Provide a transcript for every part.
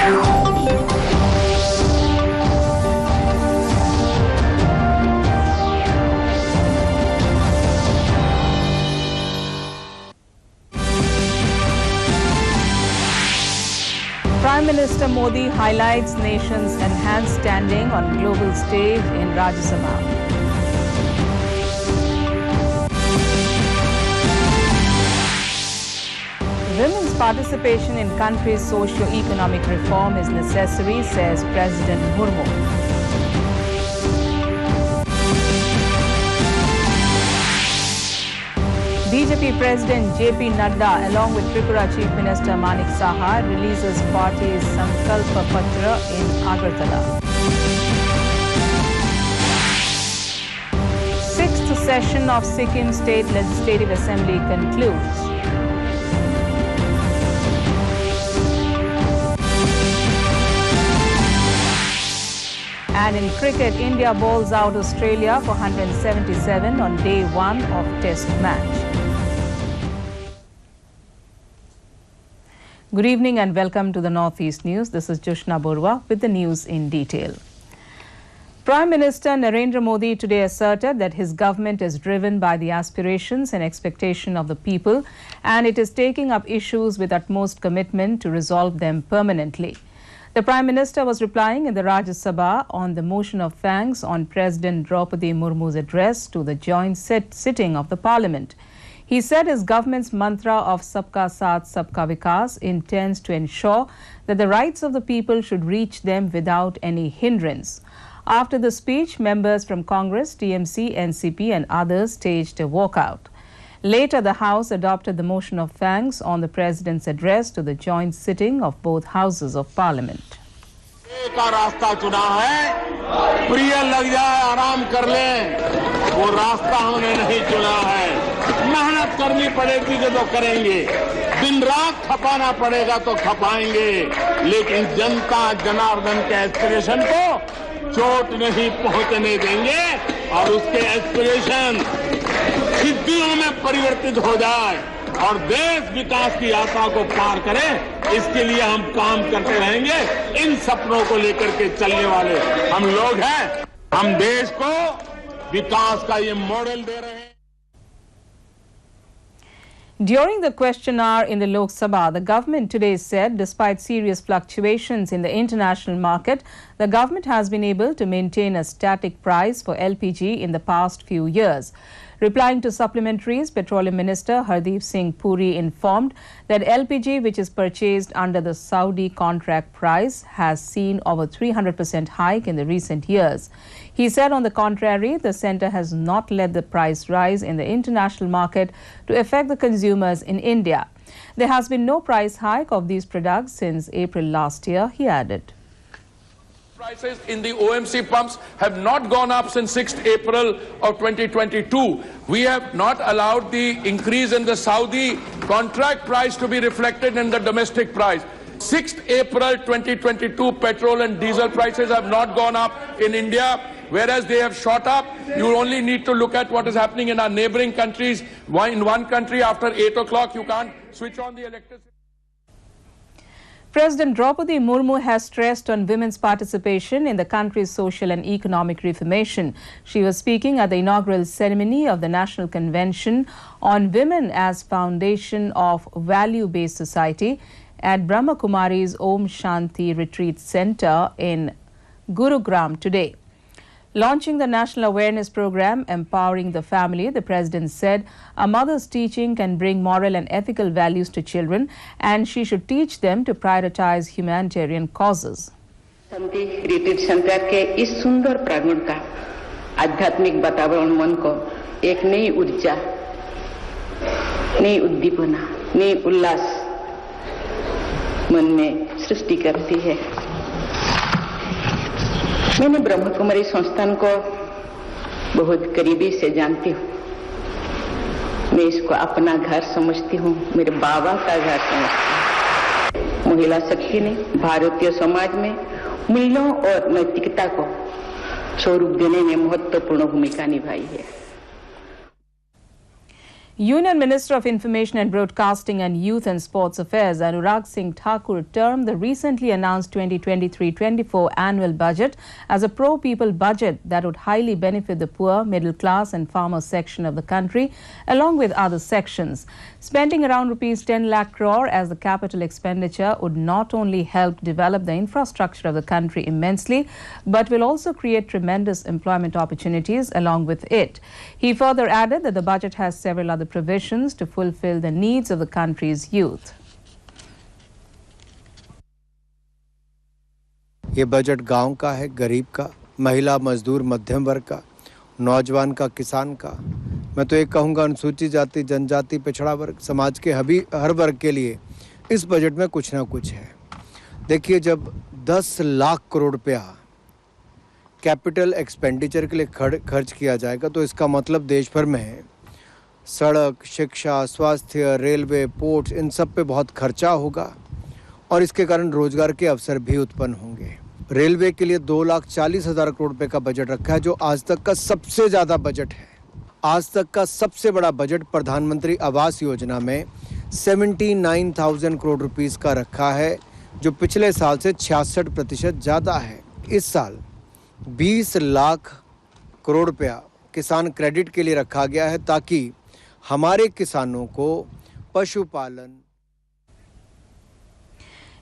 Prime Minister Modi highlights nation's enhanced standing on global stage in Rajya Sabha. Women's participation in country's socio-economic reform is necessary, says President Murmu. BJP President JP Nadda, along with Tripura Chief Minister Manik Saha, releases party's Sankalpa Patra in Agartala. Sixth session of Sikkim State Legislative Assembly concludes. And in cricket, India bowls out Australia for 177 on day one of Test match. Good evening and welcome to the Northeast News. This is Joshna Borwa with the news in detail. Prime Minister Narendra Modi today asserted that his government is driven by the aspirations and expectation of the people, and it is taking up issues with utmost commitment to resolve them permanently. The Prime Minister was replying in the Rajya Sabha on the motion of thanks on President Draupadi Murmu's address to the joint sitting of the Parliament. He said his government's mantra of Sabka Saath, Sabka Vikas intends to ensure that the rights of the people should reach them without any hindrance. After the speech, members from Congress, TMC, NCP and others staged a walkout. Later, the House adopted the motion of thanks on the President's address to the joint sitting of both Houses of Parliament. का रास्ता चुना है, प्रिय लग जाए आराम कर लें, वो रास्ता हमने नहीं चुना है। मेहनत करनी पड़ेगी तो करेंगे, दिन रात खपाना पड़ेगा तो खपाएंगे, लेकिन जनता जनार्दन के एस्पिरेशन को चोट नहीं पहुंचने देंगे और उसके एस्पिरेशन सिद्धियों में परिवर्तित हो जाए और देश विकास की यात्रा को पार करे, इसके लिए हम काम करते रहेंगे। इन सपनों को लेकर के चलने वाले हम लोग हैं। हम देश को विकास का ये मॉडल दे रहे हैं। During the question hour in the Lok Sabha, the government today said despite serious fluctuations in the international market, the government has been able to maintain a static price for LPG in the past few years. Replying to supplementaries, Petroleum Minister Hardeep Singh Puri informed that LPG, which is purchased under the Saudi contract price, has seen over 300% hike in the recent years. He said, on the contrary, the centre has not let the price rise in the international market to affect the consumers in India. There has been no price hike of these products since April last year, he added. Prices in the OMC pumps have not gone up since 6th April of 2022. We have not allowed the increase in the Saudi contract price to be reflected in the domestic price. 6th April 2022, petrol and diesel prices have not gone up in India, whereas they have shot up. You only need to look at what is happening in our neighboring countries. In one country, after 8 o'clock, you can't switch on the electricity. President Draupadi Murmu has stressed on women's participation in the country's social and economic reformation. She was speaking at the inaugural ceremony of the National Convention on Women as Foundation of Value-Based Society at Brahma Kumari's Om Shanti Retreat Center in Gurugram today. Launching the National Awareness Program, Empowering the Family, the President said a mother's teaching can bring moral and ethical values to children, and she should teach them to prioritize humanitarian causes. Shanti retreat centre के इस सुंदर प्रांगण का आध्यात्मिक वातावरण मन को एक नई ऊर्जा, नई उद्दीपना, नई उल्लास मन में सृष्टि करती है। मैंने ब्रह्म कुमारी संस्थान को बहुत करीबी से जानती हूँ। मैं इसको अपना घर समझती हूँ, मेरे बाबा का घर समझती हूँ। महिला शक्ति ने भारतीय समाज में मूल्यों और नैतिकता को स्वरूप देने में महत्वपूर्ण भूमिका निभाई है। Union Minister of Information and Broadcasting and Youth and Sports Affairs Anurag Singh Thakur termed the recently announced 2023-24 annual budget as a pro-people budget that would highly benefit the poor, middle class and farmer section of the country, along with other sections. Spending around rupees 10 lakh crore as the capital expenditure would not only help develop the infrastructure of the country immensely, but will also create tremendous employment opportunities along with it. He further added that the budget has several other provisions to fulfill the needs of the country's youth. ये budget गांव का है, गरीब का, महिला, मजदूर, मध्यम वर्ग का, नौजवान का, किसान का। मैं तो एक कहूँगा अनुसूचित जाति, जनजाति, पिछड़ा वर्ग, समाज के हर वर्ग के लिए इस बजट में कुछ ना कुछ है। देखिए, जब 10 लाख करोड़ रुपया कैपिटल एक्सपेंडिचर के लिए खर्च किया जाएगा तो इसका मतलब देश भर में सड़क, शिक्षा, स्वास्थ्य, रेलवे, पोर्ट्स इन सब पे बहुत खर्चा होगा और इसके कारण रोजगार के अवसर भी उत्पन्न होंगे। रेलवे के लिए 2,40,000 करोड़ रुपए का बजट रखा है, जो आज तक का सबसे ज़्यादा बजट है। आज तक का सबसे बड़ा बजट प्रधानमंत्री आवास योजना में 79,000 करोड़ रुपीस का रखा है, जो पिछले साल से 66% ज़्यादा है। इस साल 20 लाख करोड़ रुपया किसान क्रेडिट के लिए रखा गया है ताकि हमारे किसानों को पशुपालन।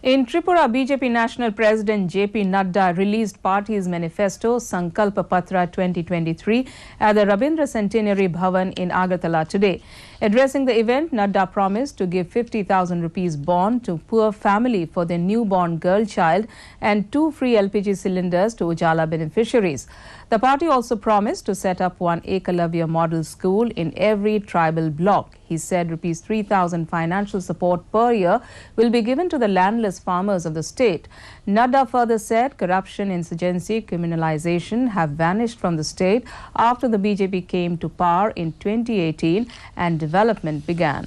In Tripura, BJP National President J.P. Nadda released party's manifesto Sankalpa Patra 2023 at the Rabindra Centenary Bhavan in Agartala today. Addressing the event, Nadda promised to give 50,000 rupees bond to poor family for their newborn girl child and 2 free LPG cylinders to Ujala beneficiaries. The party also promised to set up one Ekalavya model school in every tribal block. He said rupees 3,000 financial support per year will be given to the landless farmers of the state. Nadda further said corruption, insurgency, criminalization have vanished from the state after the BJP came to power in 2018 and development began.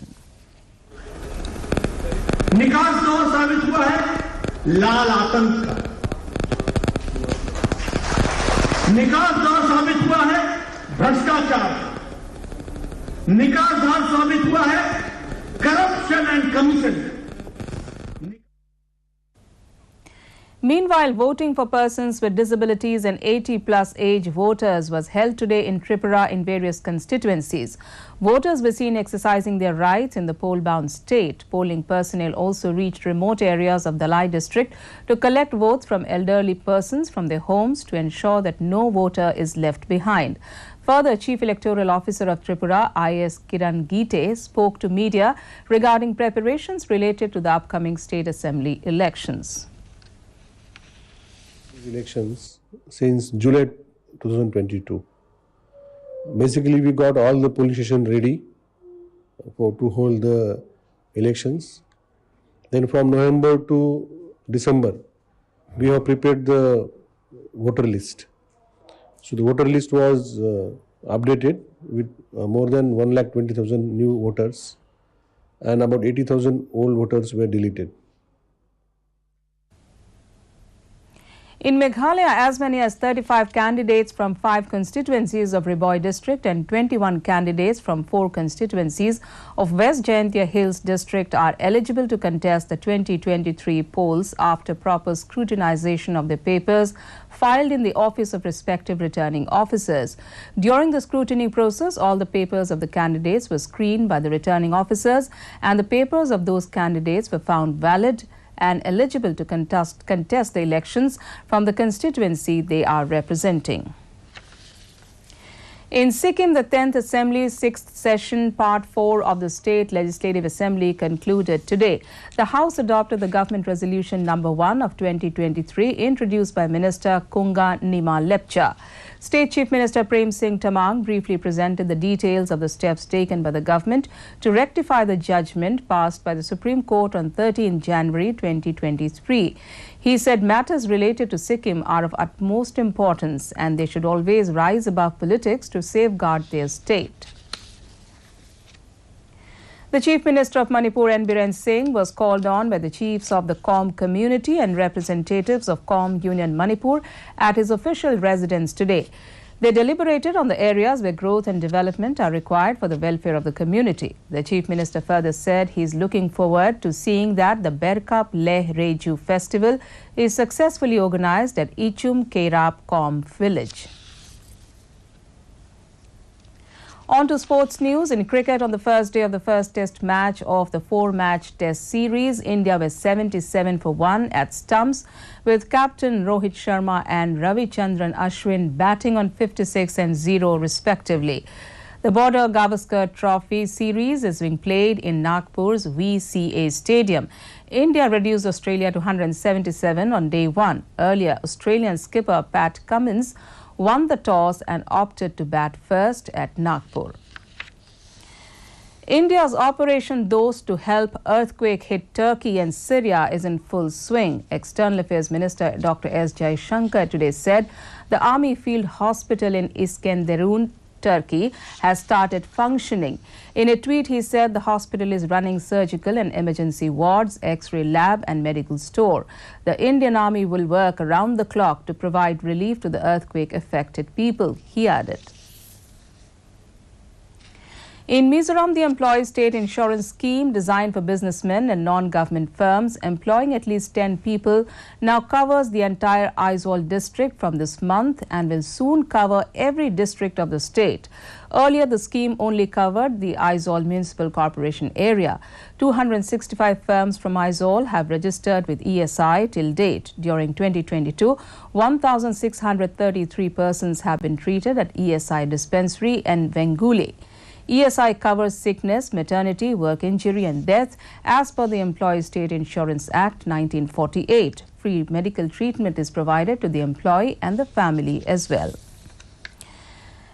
निकास दौर साबित हुआ है लाल आतंक का, निकास दौर साबित हुआ है भ्रष्टाचार, निकास दौर साबित हुआ है corruption and commission. Meanwhile, voting for persons with disabilities and 80-plus age voters was held today in Tripura in various constituencies. Voters were seen exercising their rights in the poll-bound state. Polling personnel also reached remote areas of Dalai district to collect votes from elderly persons from their homes to ensure that no voter is left behind. Further, Chief Electoral Officer of Tripura, I.S. Kiran Gite, spoke to media regarding preparations related to the upcoming state assembly elections. Elections since July 2022. Basically, we got all the polling stations ready to hold the elections. Then from November to December, we have prepared the voter list. So the voter list was updated with more than 1,20,000 new voters, and about 80,000 old voters were deleted. In Meghalaya, as many as 35 candidates from 5 constituencies of Riboi district and 21 candidates from 4 constituencies of West Jaintia Hills district are eligible to contest the 2023 polls after proper scrutinization of their papers filed in the office of respective returning officers. During the scrutiny process, all the papers of the candidates were screened by the returning officers, and the papers of those candidates were found valid and eligible to contest the elections from the constituency they are representing. In Sikkim, the 10th Assembly's 6th session, Part 4 of the State Legislative Assembly concluded today. The House adopted the Government Resolution Number 1 of 2023, introduced by Minister Kunga Nima Lepcha. State Chief Minister Prem Singh Tamang briefly presented the details of the steps taken by the government to rectify the judgment passed by the Supreme Court on 13 January 2023. He said matters related to Sikkim are of utmost importance and they should always rise above politics to safeguard their state. The Chief Minister of Manipur, N. Biren Singh, was called on by the chiefs of the KOM community and representatives of KOM Union Manipur at his official residence today. They deliberated on the areas where growth and development are required for the welfare of the community. The Chief Minister further said he is looking forward to seeing that the Berkap Leh Reju festival is successfully organized at Ichum Kerap Kom village. On to sports news. In cricket, on the first day of the first test match of the 4-match test series, India was 77 for 1 at stumps, with captain Rohit Sharma and Ravichandran Ashwin batting on 56 and 0 respectively. The Border Gavaskar Trophy series is being played in Nagpur's VCA Stadium. India reduced Australia to 177 on day 1. Earlier, Australian skipper Pat Cummins won the toss and opted to bat first at Nagpur. India's Operation Dost to help earthquake-hit Turkey and Syria is in full swing. External Affairs Minister Dr. S. Jaishankar today said the Army Field Hospital in Iskenderun, Turkey, has started functioning. In a tweet, he said the hospital is running surgical and emergency wards, X-ray lab and medical store. The Indian Army will work around the clock to provide relief to the earthquake-affected people, he added. In Mizoram, the Employee State Insurance Scheme designed for businessmen and non-government firms employing at least 10 people now covers the entire Aizawl district from this month and will soon cover every district of the state. Earlier, the scheme only covered the Aizawl Municipal Corporation area. 265 firms from Aizawl have registered with ESI till date. During 2022, 1,633 persons have been treated at ESI dispensary in Vengule. ESI covers sickness, maternity, work injury and death as per the Employee State Insurance Act 1948. Free medical treatment is provided to the employee and the family as well.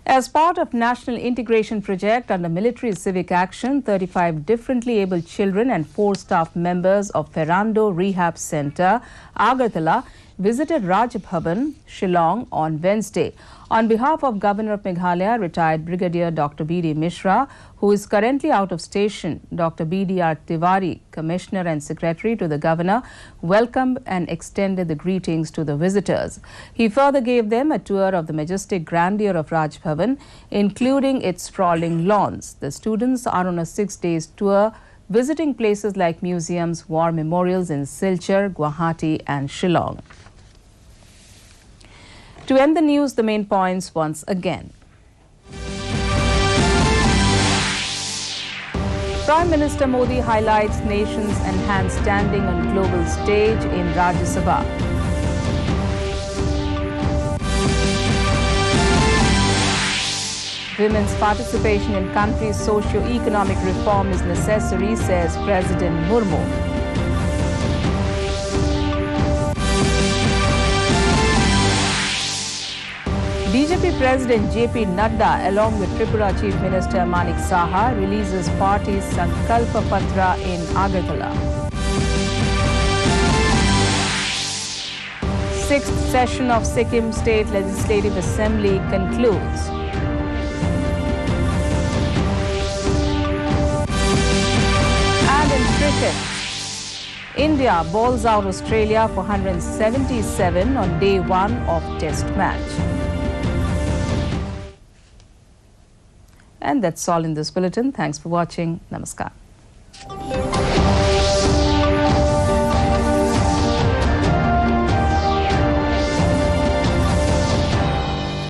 As part of National Integration Project under Military Civic Action, 35 differently abled children and 4 staff members of Ferrando Rehab Center, Agartala, visited Raj Bhavan, Shillong on Wednesday. On behalf of Governor of Meghalaya, retired Brigadier Dr. B.D. Mishra, who is currently out of station, Dr. B.D.R. Tiwari, Commissioner and Secretary to the Governor, welcomed and extended the greetings to the visitors. He further gave them a tour of the majestic grandeur of Raj Bhavan, including its sprawling lawns. The students are on a 6-day tour, visiting places like museums, war memorials in Silchar, Guwahati and Shillong. To end the news, the main points once again. Prime Minister Modi highlights nation's enhanced standing on global stage in Rajya Sabha. Women's participation in country's socio-economic reform is necessary, says President Murmu. BJP President JP Nadda, along with Tripura Chief Minister Manik Saha, releases party's Sankalpa Patra in Agartala. 6th session of Sikkim State Legislative Assembly concludes. And in cricket, India bowls out Australia for 177 on day 1 of Test match. And that's all in this bulletin. Thanks for watching. Namaskar.